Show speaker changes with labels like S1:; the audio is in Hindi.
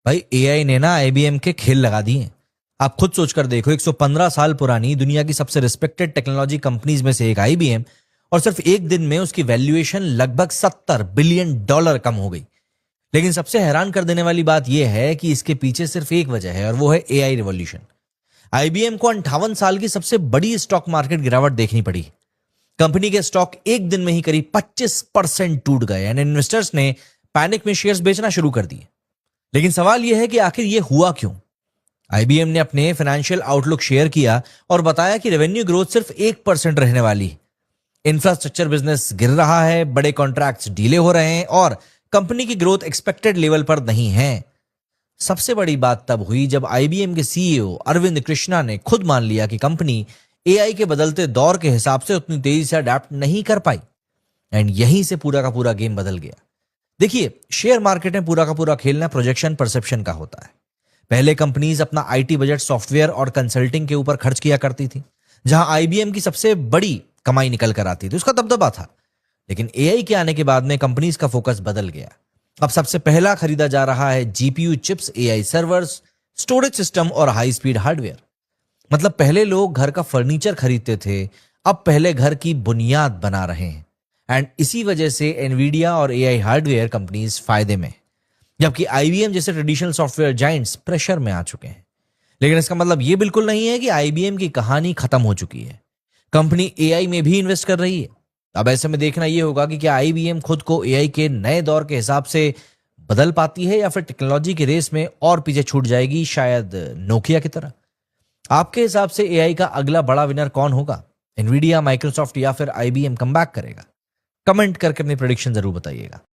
S1: भाई एआई ने ना आईबीएम के खेल लगा दिए। आप खुद सोचकर देखो, 115 साल पुरानी दुनिया की सबसे रिस्पेक्टेड टेक्नोलॉजी कंपनीज में से एक आईबीएम, और सिर्फ एक दिन में उसकी वैल्यूएशन लगभग $70 बिलियन कम हो गई। लेकिन सबसे हैरान कर देने वाली बात यह है कि इसके पीछे सिर्फ एक वजह है, और वो है एआई रिवॉल्यूशन। आईबीएम को 58 साल की सबसे बड़ी स्टॉक मार्केट गिरावट देखनी पड़ी। कंपनी के स्टॉक एक दिन में ही करीब 25% टूट गए एंड इन्वेस्टर्स ने पैनिक में शेयर्स बेचना शुरू कर दिए। लेकिन सवाल यह है कि आखिर यह हुआ क्यों? आईबीएम ने अपने फाइनेंशियल आउटलुक शेयर किया और बताया कि रेवेन्यू ग्रोथ सिर्फ 1% रहने वाली। इंफ्रास्ट्रक्चर बिजनेस गिर रहा है, बड़े कॉन्ट्रैक्ट्स डीले हो रहे हैं और कंपनी की ग्रोथ एक्सपेक्टेड लेवल पर नहीं है। सबसे बड़ी बात तब हुई जब आईबीएम के सीईओ अरविंद कृष्णा ने खुद मान लिया कि कंपनी एआई के बदलते दौर के हिसाब से उतनी तेजी से अडेप्ट नहीं कर पाई। एंड यहीं से पूरा का पूरा गेम बदल गया। देखिए, शेयर मार्केट में पूरा का पूरा खेलना प्रोजेक्शन परसेप्शन का होता है। पहले कंपनीज अपना आईटी बजट सॉफ्टवेयर और कंसल्टिंग के ऊपर खर्च किया करती थी, जहां आईबीएम की सबसे बड़ी कमाई निकल कर आती थी, उसका दबदबा था। लेकिन एआई के आने के बाद में कंपनीज का फोकस बदल गया। अब सबसे पहला खरीदा जा रहा है GPU chips, AI servers, storage system और हाई स्पीड हार्डवेयर। मतलब पहले लोग घर का फर्नीचर खरीदते थे, अब पहले घर की बुनियाद बना रहे हैं। एंड इसी वजह से एनवीडिया और एआई हार्डवेयर कंपनीज फायदे में, जबकि आईबीएम जैसे ट्रेडिशनल सॉफ्टवेयर जायंट्स प्रेशर में आ चुके हैं। लेकिन इसका मतलब यह बिल्कुल नहीं है कि आईबीएम की कहानी खत्म हो चुकी है। कंपनी एआई में भी इन्वेस्ट कर रही है। अब ऐसे में देखना यह होगा कि क्या आईबीएम खुद को एआई के नए दौर के हिसाब से बदल पाती है या फिर टेक्नोलॉजी के रेस में और पीछे छूट जाएगी, शायद नोकिया की तरह। आपके हिसाब से एआई का अगला बड़ा विनर कौन होगा? एनवीडिया, माइक्रोसॉफ्ट या फिर आईबीएम कमबैक करेगा? कमेंट करके अपनी प्रेडिक्शन जरूर बताइएगा।